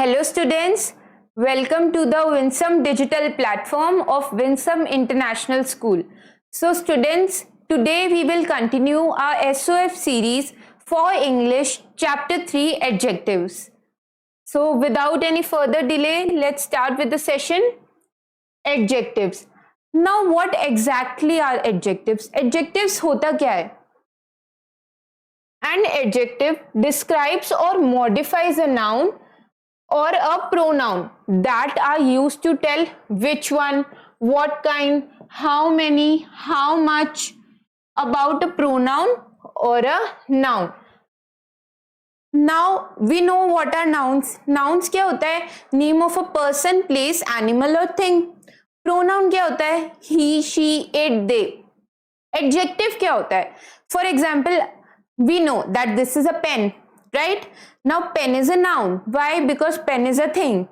Hello students, welcome to the Winsome digital platform of Winsome International School. So students, today we will continue our SOF series for English chapter 3 adjectives. So without any further delay, let's start with the session. Adjectives. Now what exactly are adjectives? Adjectives होता क्या है? An adjective describes or modifies a noun or a pronoun that are used to tell which one, what kind, how many, how much about a pronoun or a noun. Now we know what are nouns. Nouns क्या होता है? Name of a person, place, animal or thing. Pronoun क्या होता है? He, she, it, they. Adjective क्या होता है? For example, we know that this is a pen, right? Now pen is a noun. Why? Because pen is a thing.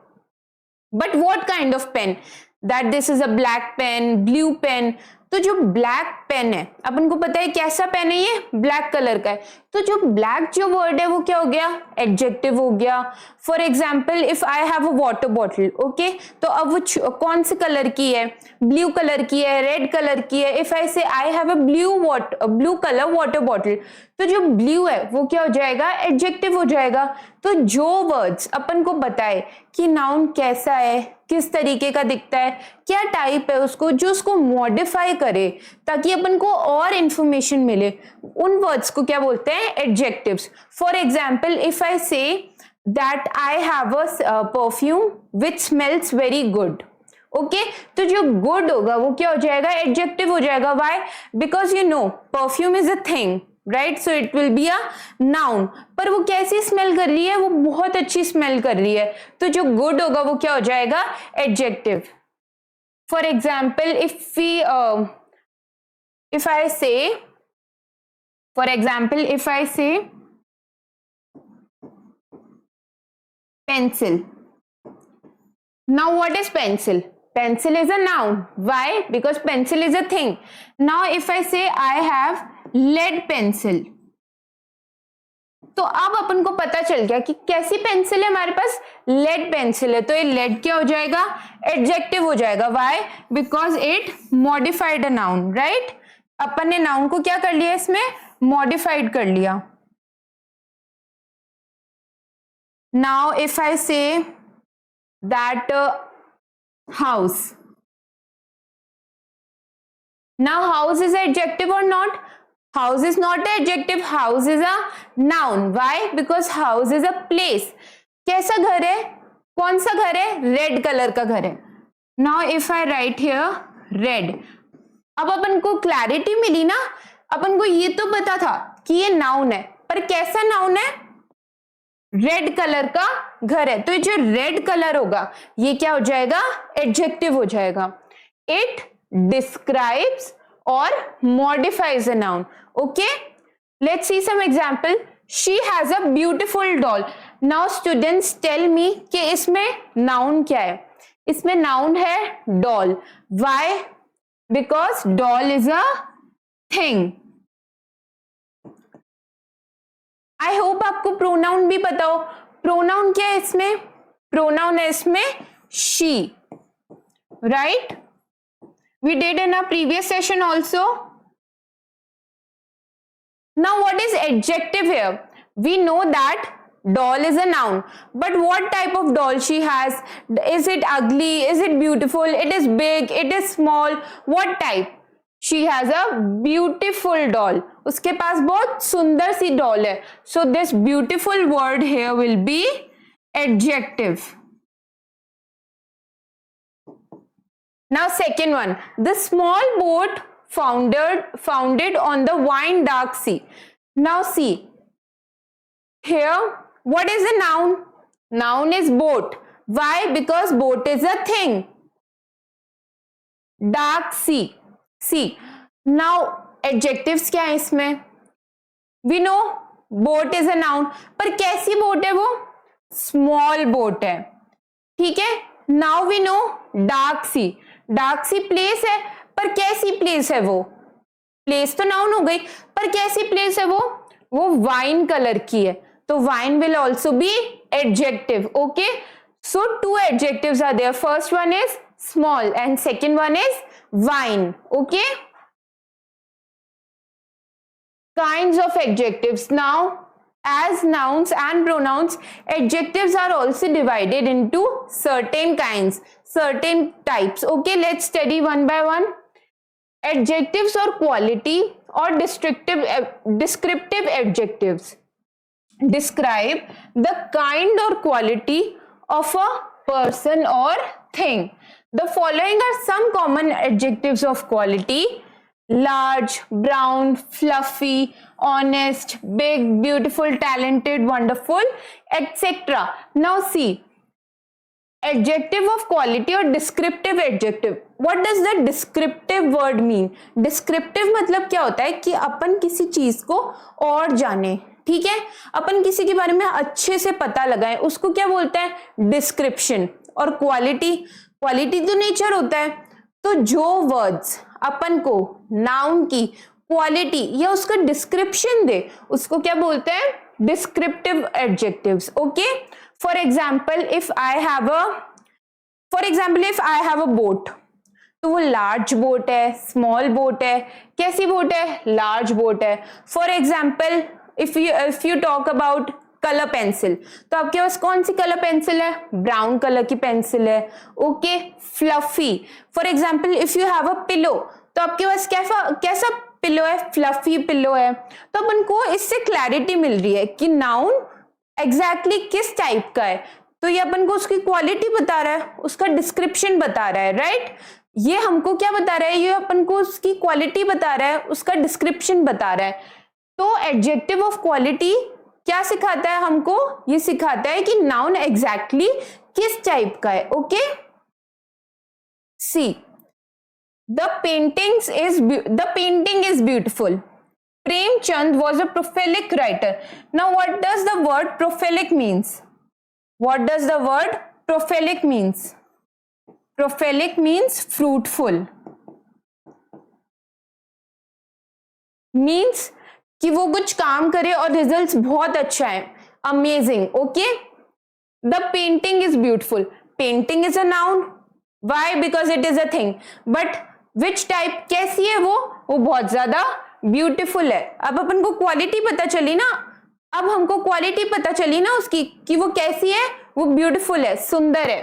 But what kind of pen? That this is a black pen, blue pen. तो जो black pen है, अपन को पता है कैसा pen है, ये black colour का है. तो जो ब्लैक जो वर्ड है वो क्या हो गया? एडजेक्टिव हो गया. For example, if I have a water bottle, okay, तो अब वो कौन से कलर की है? ब्लू कलर की है, रेड कलर की है. इफ आई से I have a blue colour water bottle, तो जो ब्लू है वो क्या हो जाएगा? एडजेक्टिव हो जाएगा. तो जो वर्ड्स अपन को बताए कि नाउन कैसा है, किस तरीके का दिखता है, क्या टाइप है उसको, जो उसको मॉडिफाई करे ताकि अपन को और इंफॉर्मेशन मिले, उन वर्ड्स को क्या बोलते हैं? Adjectives. For example, if I say that I have a perfume which smells very good, okay, तो जो गुड होगा वो क्या हो जाएगा? एडजेक्टिव हो जाएगा. Why? Because you know perfume is a thing, right? So it will be a noun. पर वो कैसी स्मेल कर रही है? वो बहुत अच्छी स्मेल कर रही है. तो जो गुड होगा वो क्या हो जाएगा? Adjective. For example, if I say pencil. Now what is pencil? Pencil is a noun. Why? Because pencil is a thing. Now if I say I have lead pencil, तो अब अपन को पता चल गया कि कैसी पेंसिल है हमारे पास? लेड पेंसिल है. तो ये लेड क्या हो जाएगा? एडजेक्टिव हो जाएगा. Why? Because it modified a noun, right? अपन ने नाउन को क्या कर लिया? इसमें मॉडिफाइड कर लिया. Now if I say that house. Now house is an adjective or not? House is not an adjective. House is a noun. Why? Because house is a place. कैसा घर है? कौन सा घर है? रेड कलर का घर है. Now if I write here red, अब अपन को क्लैरिटी मिली ना. अपन को ये तो पता था कि ये नाउन है, पर कैसा नाउन है? रेड कलर का घर है. तो जो रेड कलर होगा ये क्या हो जाएगा? एडजेक्टिव हो जाएगा. इट डिस्क्राइब्स और modifies a noun. Okay, let's see some example. She has a beautiful doll. Now students tell me कि इसमें नाउन क्या है? इसमें नाउन है doll. Why? Because doll is a thing. I hope आपको प्रोनाउन भी पता हो. प्रोनाउन क्या है इसमें? प्रोनाउन है इसमें she, right? We did in a previous session also. Now what is adjective here? We know that doll is a noun, but what type of doll she has? Is it ugly? Is it beautiful? It is big? It is small? What type? She has a beautiful doll. उसके पास बहुत सुंदर C double है. So this beautiful word here will be adjective. Now second one, the small boat founded on the wine dark sea. Now see here, what is a noun? Noun is boat. Why? Because boat is a thing. Dark sea. See, now adjectives क्या है इसमें? We know boat is a noun, पर कैसी boat है वो? Small boat है. ठीक है. Now we know dark sea. Dark sea place है, पर कैसी place है वो? Place तो noun हो गई, पर कैसी place है वो? वो wine color की है. तो wine will also be adjective. Okay. So two adjectives are there. First one is small and second one is wine. Okay, kinds of adjectives. Now, as nouns and pronouns, adjectives are also divided into certain kinds, certain types. Okay, let's study one by one. Adjectives or quality or descriptive adjectives describe the kind or quality of a person or thing. The following are some common adjectives of quality: large, brown, fluffy, honest, big, beautiful, talented, wonderful, etc. Now see, adjective of quality और descriptive adjective. What does the descriptive word mean? Descriptive मतलब क्या होता है कि अपन किसी चीज को और जाने, ठीक है, अपन किसी के बारे में अच्छे से पता लगाए, उसको क्या बोलते हैं? डिस्क्रिप्शन. और क्वालिटी, क्वालिटी तो नेचर होता है. तो जो वर्ड्स अपन को नाउन की क्वालिटी या उसका डिस्क्रिप्शन दे उसको क्या बोलते हैं? Descriptive adjectives. Okay, for example if I have a boat, तो वो लार्ज बोट है, स्मॉल बोट है, कैसी बोट है? लार्ज बोट है. For example if you talk about colour pencil, तो आपके पास कौन सी कलर पेंसिल है? ब्राउन कलर की पेंसिल है. Okay, fluffy. For example if you have a pillow, तो आपके पास कैसा पिलो है? फ्लफी पिलो है. तो अपन को इससे क्लैरिटी मिल रही है कि नाउन एग्जैक्टली किस टाइप का है. तो ये अपन को उसकी क्वालिटी बता रहा है, उसका डिस्क्रिप्शन बता रहा है, राइट? ये हमको क्या बता रहा है? ये अपन को उसकी क्वालिटी बता रहा है, उसका डिस्क्रिप्शन बता रहा है. तो एडजेक्टिव ऑफ क्वालिटी क्या सिखाता है हमको? ये सिखाता है कि नाउन एग्जैक्टली किस टाइप का है. Okay, see, the painting is beautiful. Premchand was a prolific writer. Now what does the word prolific means? What does the word prolific means? Prolific means fruitful. Means कि वो कुछ काम करे और results बहुत अच्छा है, amazing. Okay, the painting is beautiful. Painting is a noun. Why? Because it is a thing. But which type? कैसी है वो बहुत ज्यादा ब्यूटीफुल है. अब अपन को क्वालिटी पता चली ना, अब हमको क्वालिटी पता चली ना उसकी कि वो कैसी है, वो ब्यूटीफुल है, सुंदर है.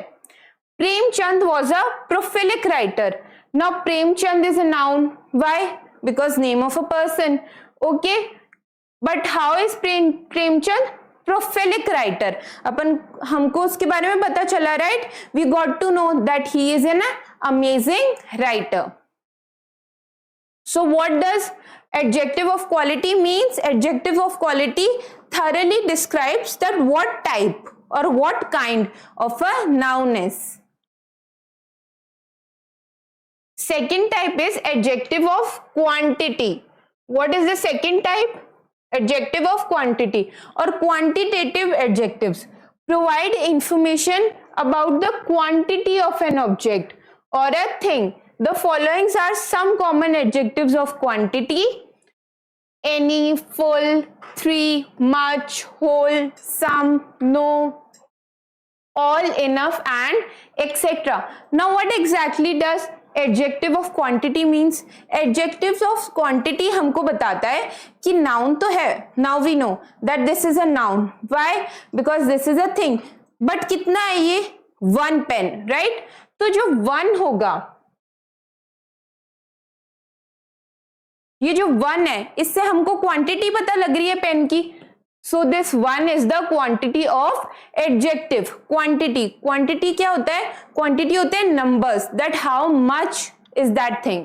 Premchand was a prolific writer. Now Premchand is a noun. Why? Because name of a person. Okay, but how is Premchand prolific writer? अपन हमको उसके बारे में पता चला, right? We got to know that he is an amazing writer. So what does adjective of quality means? Adjective of quality thoroughly describes that what type or what kind of a noun is. Second type is adjective of quantity. What is the second type? Adjective of quantity or quantitative adjectives provide information about the quantity of an object or a thing. The following are some common adjectives of quantity: any, full, three, much, whole, some, no, all, enough, and etc. Now what exactly does adjective of quantity means? Adjectives of quantity हमको बताता है कि noun तो है, now we know that this is a noun. Why? Because this is a thing. But कितना है ये? 1 pen, right? तो जो 1 होगा, ये जो 1 है, इससे हमको क्वांटिटी पता लग रही है पेन की. So this 1 is the quantity of adjective. Quantity क्या होता है? Quantity होते हैं numbers, that how much is that thing.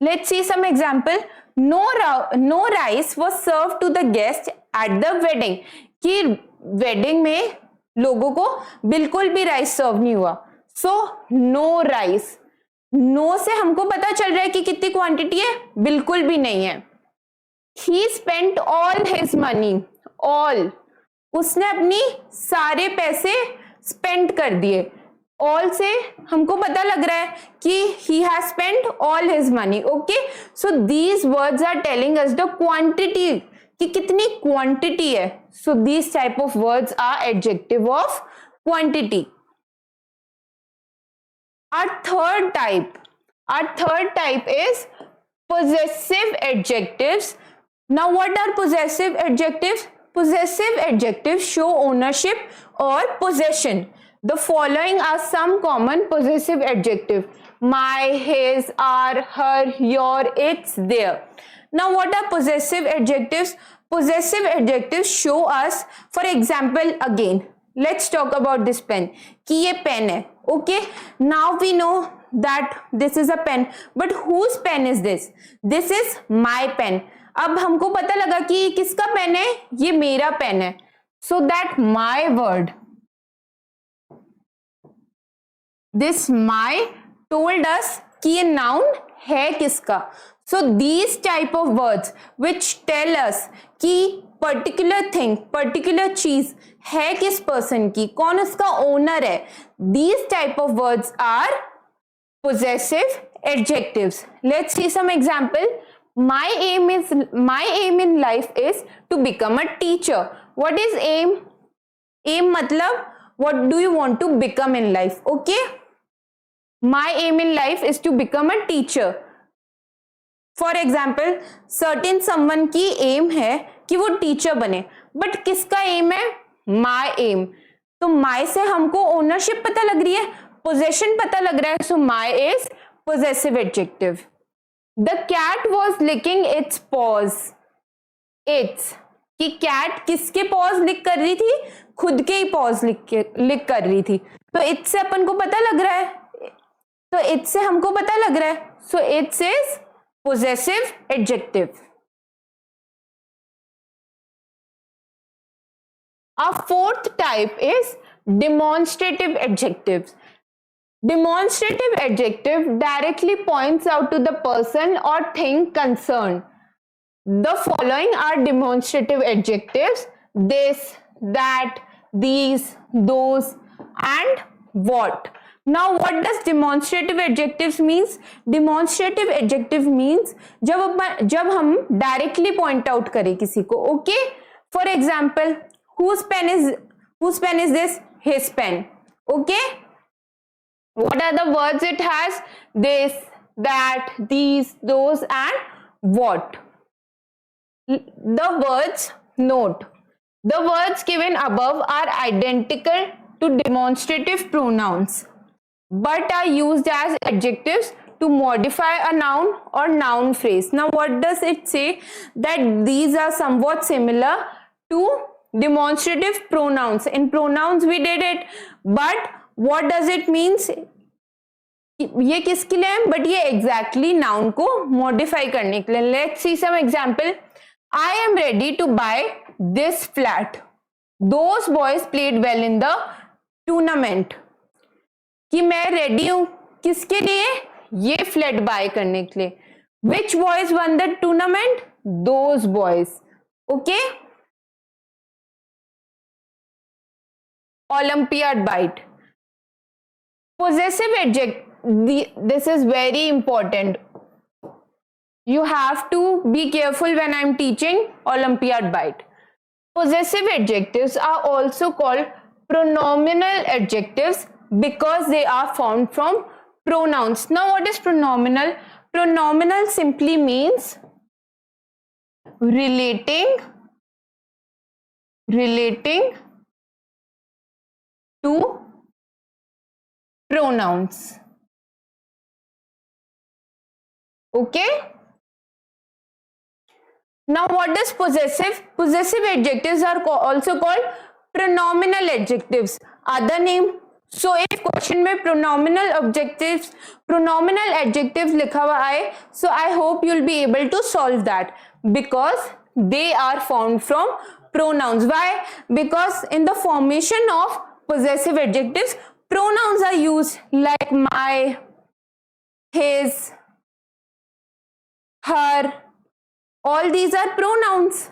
Let's see some example. No rice was served to the guest at the wedding. कि wedding में लोगों को बिल्कुल भी राइस सर्व नहीं हुआ. So no rice. No से हमको पता चल रहा है कि कितनी क्वांटिटी है? बिल्कुल भी नहीं है. He spent all his money. All, उसने अपनी सारे पैसे स्पेंड कर दिए. ऑल से हमको पता लग रहा है कि he has spent all his money. Okay, so these words are telling us the quantity, कि कितनी क्वांटिटी है. So these type of words are adjective of quantity. Our third type is possessive adjectives. Now what are possessive adjectives? Possessive adjectives show ownership or possession. The following are some common possessive adjectives: my, his, our, her, your, its, their. Now what are possessive adjectives? Possessive adjectives show us, for example, again let's talk about this pen कि ये pen है. Okay, now we know that this is a pen, but whose pen is this? This is my pen. अब हमको पता लगा कि ये किसका पेन है, ये मेरा पेन है. So that my word, this my told us कि ये noun है किसका. So these type of words which tell us कि पर्टिकुलर थिंग, पर्टिकुलर चीज है किस पर्सन की, कौन उसका ओनर है, these type of words are possessive adjectives. Let's see some example. My aim in life is to become a teacher. What is aim? Aim मतलब what do you want to become in life? Okay, my aim in life is to become a teacher. For example, certain someone की aim है कि वो teacher बने, but किसका M है? माई M. तो माई से हमको ओनरशिप पता लग रही है, पोजेशन पता लग रहा है. So my is possessive adjective. The cat was licking its paws. Its कि कैट किसके पॉज लिक कर रही थी? खुद के ही पॉज लिक कर रही थी. तो इट्स से अपन को पता लग रहा है, तो इट्स से हमको पता लग रहा है. So it's is possessive adjective. Our fourth type is demonstrative adjectives. Demonstrative adjective directly points out to the person or thing concerned. The following are demonstrative adjectives: this, that, these, those, and what. Now what does demonstrative adjectives means? Demonstrative adjective means जब हम directly point out करें किसी को. Okay, for example, whose pen is this? His pen. Okay, what are the words it has? This, that, these, those, and what. The words, note, the words given above are identical to demonstrative pronouns but are used as adjectives to modify a noun or noun phrase. Now what does it say? That these are somewhat similar to demonstrative pronouns. In pronouns we did it, but what does it means? ये किसके लिए है? But ये exactly noun को modify करने के लिए. Let's see some example. I am ready to buy this flat. Those boys played well in the tournament. कि मैं ready हूं किसके लिए? ये flat buy करने के लिए. Which boys won the tournament? Those boys. Okay. Olympiad bite. Possessive adjective, this is very important. You have to be careful when I am teaching Olympiad bite. Possessive adjectives are also called pronominal adjectives because they are formed from pronouns. Now what is pronominal? Pronominal simply means relating to pronouns. Okay. Now what is possessive? Possessive adjectives are also called pronominal adjectives. Other name. So if question में pronominal adjectives लिखा हुआ आए, so I hope you'll be able to solve that because they are formed from pronouns. Why? Because in the formation of possessive adjectives, pronouns are used like my, his, her. All these are pronouns.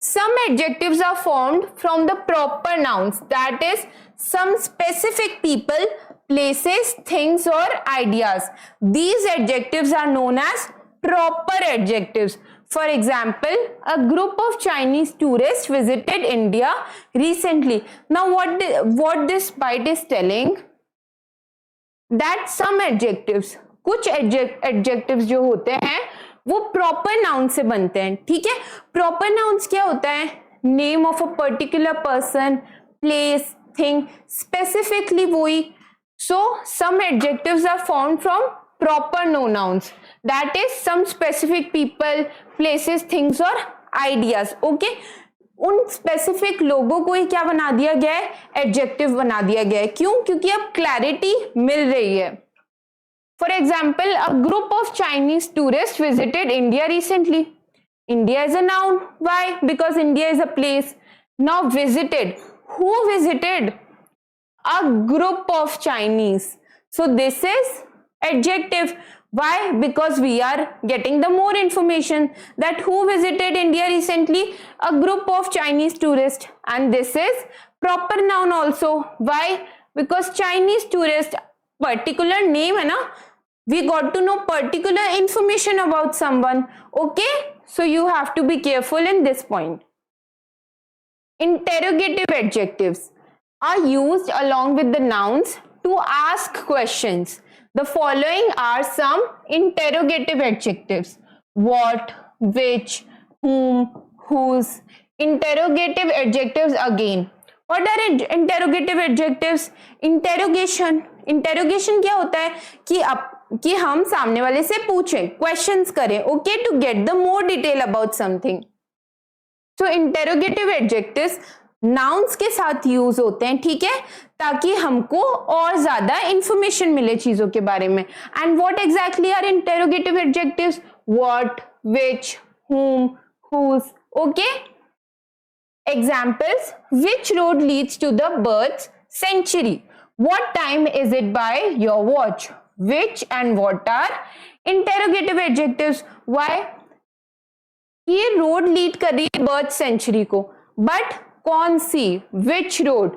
Some adjectives are formed from the proper nouns, that is, some specific people, places, things, or ideas. These adjectives are known as proper adjectives. For example, a group of Chinese tourists visited India recently. Now what this bite is telling? that some adjectives, कुछ adjectives जो होते हैं वो proper noun से बनते हैं, ठीक है। proper nouns क्या होता है? name of a particular person, place, thing, specifically वही। so some adjectives are formed from proper nouns, that is some specific people, places, things or ideas, okay। उन स्पेसिफिक लोगों को ही क्या बना दिया गया है? एडजेक्टिव बना दिया गया है। क्यों? क्योंकि अब क्लैरिटी मिल रही है। For example, a group of Chinese tourist visited India recently. India is a noun, why? Because India is a place. Now visited, who visited? A group of Chinese, so this is adjective. Why? Because we are getting the more information that who visited India recently? A group of Chinese tourists, and this is proper noun also. Why? Because Chinese tourist, particular name है ना, we got to know particular information about someone, okay? So you have to be careful in this point. Interrogative adjectives are used along with the nouns to ask questions. The following are some interrogative adjectives: what, which, whom, whose. Interrogative adjectives again. What are interrogative adjectives? Interrogation. Interrogation क्या होता है? कि हम सामने वाले से पूछें, questions करें, okay, to get the more detail about something. So interrogative adjectives nouns के साथ यूज होते हैं, ठीक है, ताकि हमको और ज्यादा इंफॉर्मेशन मिले चीजों के बारे में। And what exactly are interrogative adjectives? What, which, whom, whose, okay? Examples: which road leads to the birds sanctuary? What time is it by your watch? Which and what are interrogative adjectives? Why? ये road lead कर रही है bird sanctuary को, but कौन सी? विच road?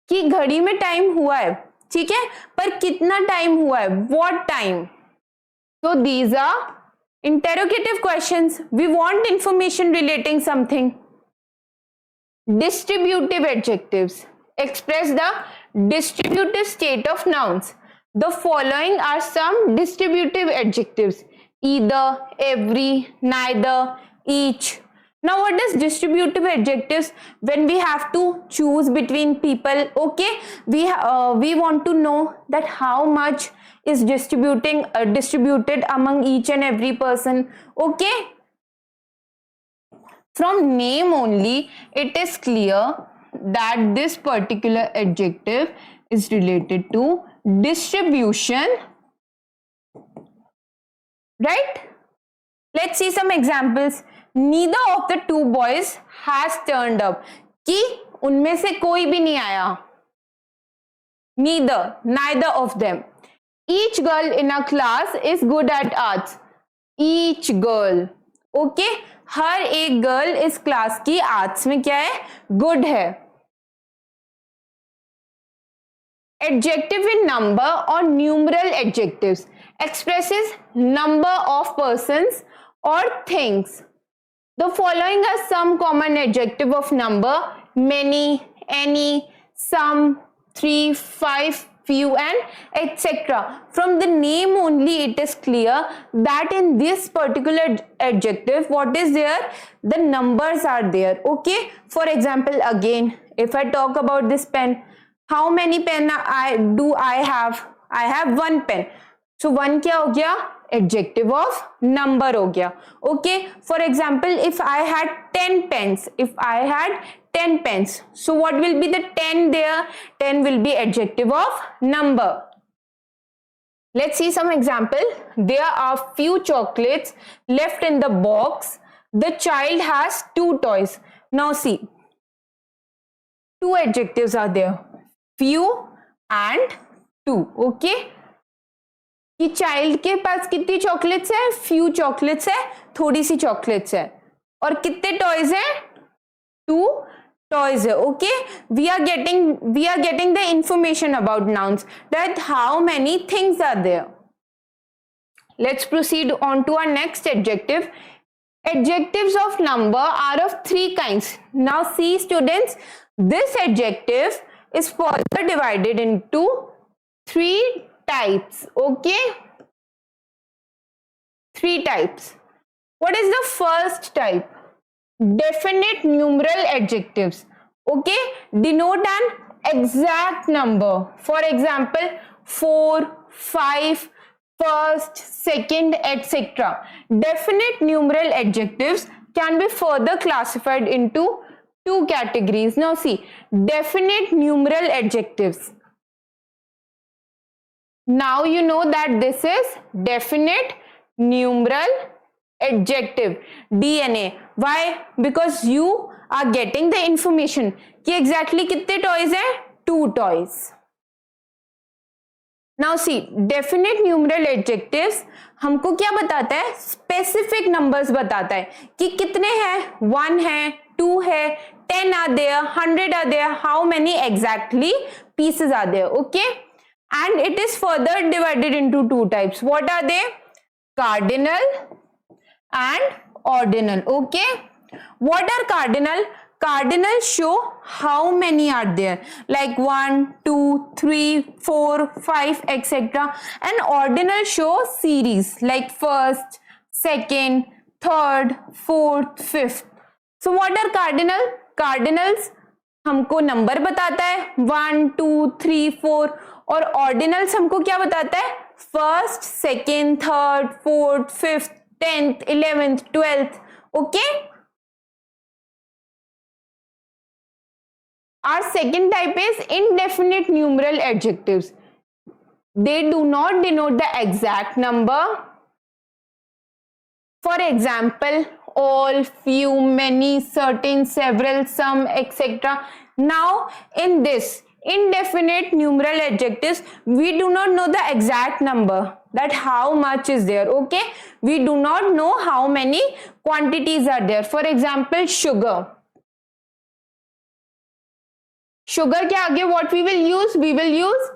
कि घड़ी में time हुआ है, ठीक है, पर कितना टाइम हुआ है? What time? So these are interrogative questions. We want information relating something. Distributive adjectives express the distributive state of nouns. The following are some distributive adjectives: either, every, neither, each. Now what is distributive adjectives? When we have to choose between people, okay, we want to know that how much is distributed among each and every person, okay. From name only it is clear that this particular adjective is related to distribution, right? Let's see some examples. Neither of the two boys has turned up. कि उनमें से कोई भी नहीं आया. Neither of them. Each girl in a class is good at arts. Each girl, okay? हर एक girl इस class की आर्ट्स में क्या है? गुड है. Adjective in number or numeral adjectives expresses number of persons or things. The following are some common adjective of number: many, any, some, 3, 5, few, and etc. From the name only it is clear that in this particular adjective what is there? The numbers are there, okay. For example, again, if I talk about this pen, how many pen do I have? I have one pen. So one क्या हो गया? Adjective of number हो गया, okay. For example, if I had 10 pens, so what will be the 10 there? 10 will be adjective of number. Let's see some example. There are few chocolates left in the box. The child has 2 toys. Now see, 2 adjectives are there, few and 2, okay. कि child के पास कितनी chocolates है? Few chocolates है, थोड़ी सी chocolates है. और कितने toys है? 2 टॉयज है, okay. We are getting the information about nouns, that how many things are there. Let's proceed on to our next adjective. Adjectives of number are of 3 kinds. Now see students, this adjective is further divided into 3 types. Okay, 3 types. What is the first type? Definite numeral adjectives. Okay, denote an exact number. For example, 4, 5, first, second, etc. Definite numeral adjectives can be further classified into 2 categories. Now see, definite numeral adjectives. Now you know that this is definite numeral adjective, DNA. Why? Because you are getting the information कि exactly कितने toys है? 2 toys. Now see, definite numeral adjectives हमको क्या बताता है? Specific numbers बताता है कि कितने हैं? 1 है, 2 है, 10 are there, 100 are there, how many exactly pieces are there. Okay, and it is further divided into 2 types. What are they? Cardinal and ordinal. Okay, what are cardinal? Cardinal show how many are there, like 1, 2, 3, 4, 5, etc. And ordinal show series, like first, second, third, fourth, fifth. So what are cardinal? Cardinals हमको number बताता है 1, 2, 3, 4, और ordinals हमको क्या बताता है? First, second, third, fourth, fifth, 10th, 11th, 12th. Okay, our second type is indefinite numeral adjectives. They do not denote the exact number. For example, all, few, many, certain, several, some, etc. Now in this indefinite numeral adjectives, we do not know the exact number, that how much is there. Okay, we do not know how many quantities are there. For example, sugar. Sugar के आगे what we will use? We will use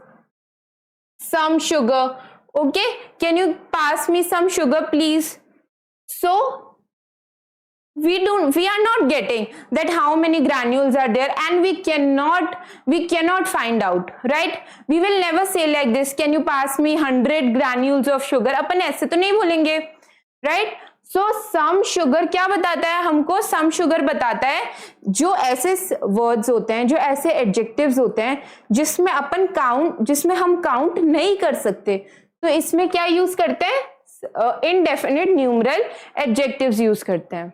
some sugar. Okay, can you pass me some sugar please? So we are not getting that how many granules are there, and we cannot find out, right? We will never say like this, can you pass me 100 granules of sugar? अपन ऐसे तो नहीं बोलेंगे, right? So some sugar क्या बताता है हमको? Some sugar बताता है जो ऐसे words होते हैं, जो ऐसे adjectives होते हैं जिसमें हम count नहीं कर सकते, तो इसमें क्या use करते हैं? Indefinite numeral adjectives use करते हैं.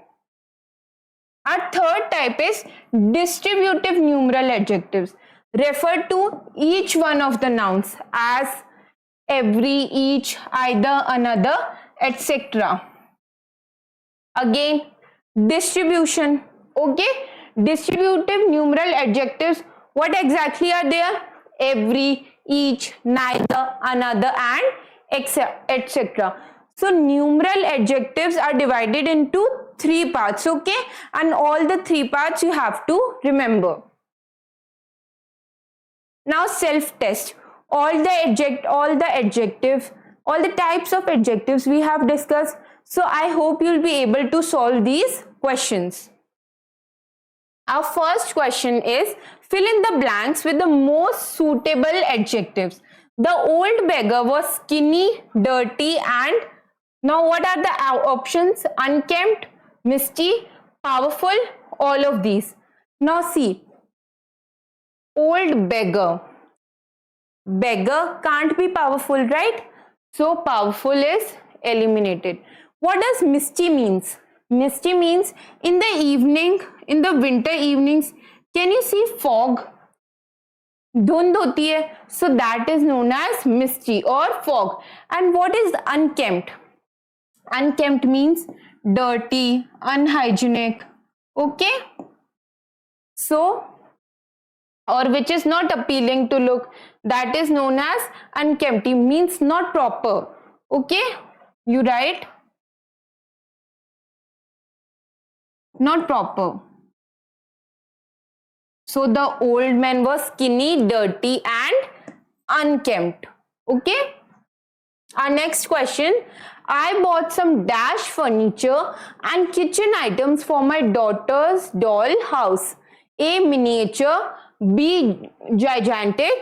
Our third type is distributive numeral adjectives. Refer to each one of the nouns as every, each, either, another, etc. Again, distribution. Okay, distributive numeral adjectives, what exactly are there? Every, each, neither, another, and etc. So numeral adjectives are divided into 3 parts. Okay, and all the 3 parts you have to remember. Now self test. All the types of adjectives we have discussed. So I hope you'll be able to solve these questions. Our first question is, fill in the blanks with the most suitable adjectives. The old beggar was skinny, dirty, and now what are the options? Unkempt, misty, powerful, all of these. Now see, old beggar. Beggar can't be powerful, right? So powerful is eliminated. What does misty means? Misty means in the evening, in the winter evenings, can you see fog? धुंध होती है, so that is known as misty or fog. And what is unkempt? Unkempt means dirty, unhygienic. Okay, so, or which is not appealing to look, that is known as unkempt, means not proper. Okay, you write not proper. So the old man was skinny, dirty, and unkempt. Okay, our next question. I bought some dash furniture and kitchen items for my daughter's doll house. A, miniature, B, gigantic,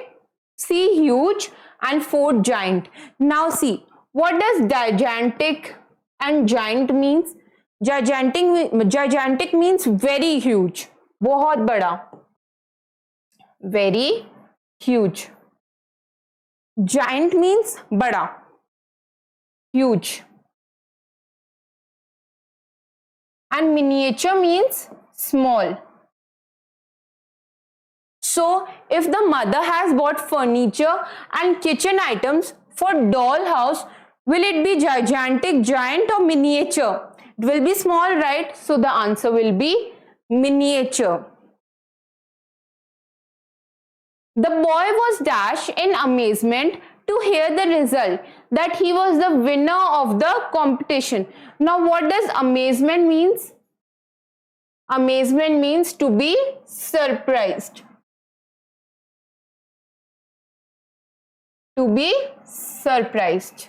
C, huge, and fourth giant. Now see, what does gigantic and giant means? Gigantic means very huge, बहुत बड़ा, very huge. Giant means बड़ा, huge. And miniature means small. So if the mother has bought furniture and kitchen items for doll house, will it be gigantic, giant or miniature? It will be small, right? So the answer will be miniature. The boy was dashed in amazement to hear the result that he was the winner of the competition. Now what does amazement means? Amazement means to be surprised. To be surprised.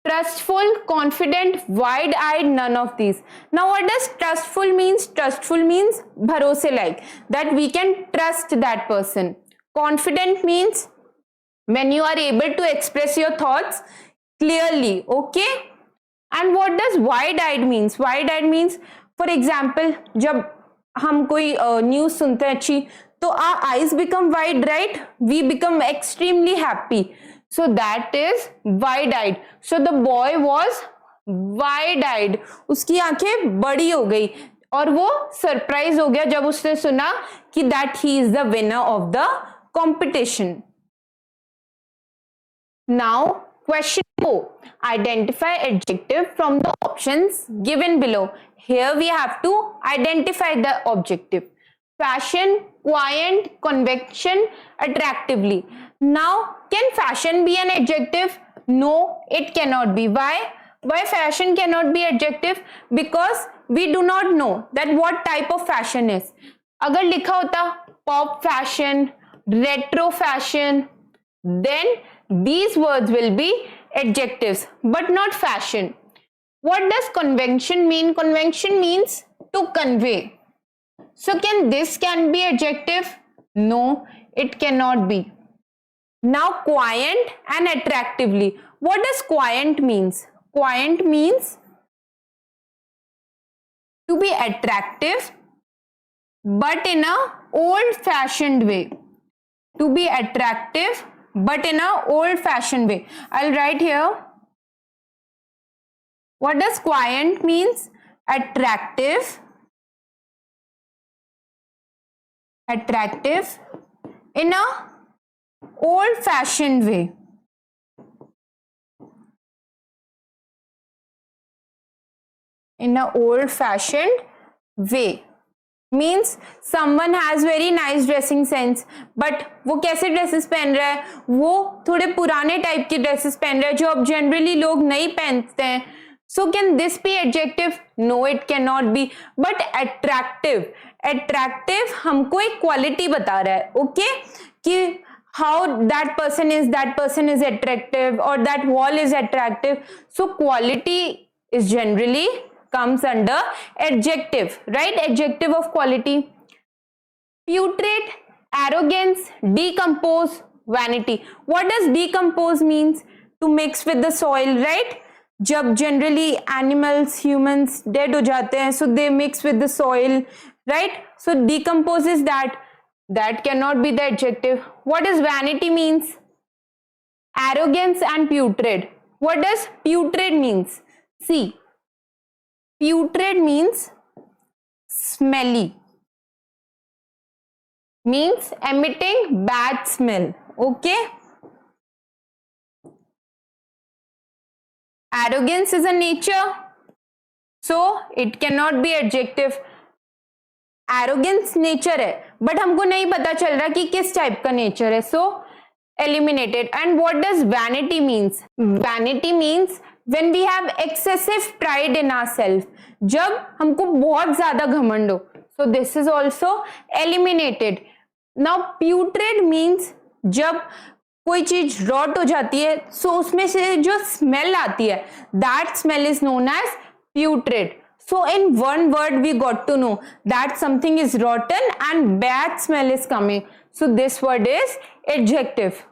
Trustful, confident, wide-eyed, none of these. Now what does trustful means? Trustful means bharose like, that we can trust that person. Confident means when you are able to express your thoughts clearly, okay? And what does wide-eyed means? Wide-eyed means, for example, जब हम कोई news सुनते हैं अच्छी, तो our eyes become wide, right? We become extremely happy. So that is wide-eyed. So the boy was wide-eyed. उसकी आंखें बड़ी हो गई और वो सरप्राइज हो गया जब उसने सुना कि that he is the winner of the competition. Now question 4. Identify adjective from the options given below. Here we have to identify the objective. Fashion, quiet, convection, attractively. Now, can fashion be an adjective? No, it cannot be. Why? Why fashion cannot be adjective? Because we do not know that what type of fashion is. अगर लिखा होता pop fashion, retro fashion, then these words will be adjectives, but not fashion. What does convention mean? Convention means to convey. So can be adjective? No, it cannot be. Now quiet and attractively. What does quiet means? Quiet means to be attractive but in a old-fashioned way. To be attractive but in a old-fashioned way. I'll write here. What does quiet means? Attractive in a old-fashioned way. In a old-fashioned way means someone has very nice dressing sense, but वो कैसे dresses पहन रहा है? वो थोड़े पुराने type के dresses पहन रहा है जो अब जनरली लोग नहीं पहनते हैं. So can this be adjective? No, it cannot be. But attractive हमको एक क्वालिटी बता रहा है, okay? कि how that person is attractive or that wall is attractive. So quality is generally comes under adjective, right? Adjective of quality. Putrid, arrogance, decompose, vanity. What does decompose means? To mix with the soil, right? जब generally animals, humans dead हो जाते हैं, so they mix with the soil, right? So decompose is that cannot be the adjective. What does vanity means? Arrogance and putrid. What does putrid means? See, putrid means smelly, means emitting bad smell, okay? Arrogance is a nature, so it cannot be adjective. Arrogance nature है, but हमको नहीं पता चल रहा कि किस type का nature है, so eliminated. And what does vanity means? Vanity means when we have excessive pride in ourselves. जब हमको बहुत ज़्यादा घमंड हो, so this is also eliminated. Now putrid means जब कोई चीज रॉट हो जाती है, so उसमें से जो स्मेल आती है, that smell is known as putrid. So in one word we got to know that something is rotten and bad smell is coming. So this word is adjective.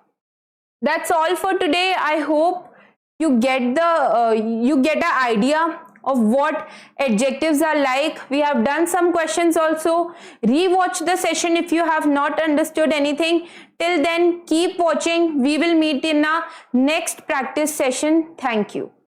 That's all for today. I hope you get an idea of what adjectives are like. We have done some questions also. Rewatch the session if you have not understood anything. Till then, keep watching. We will meet in a next practice session. Thank you.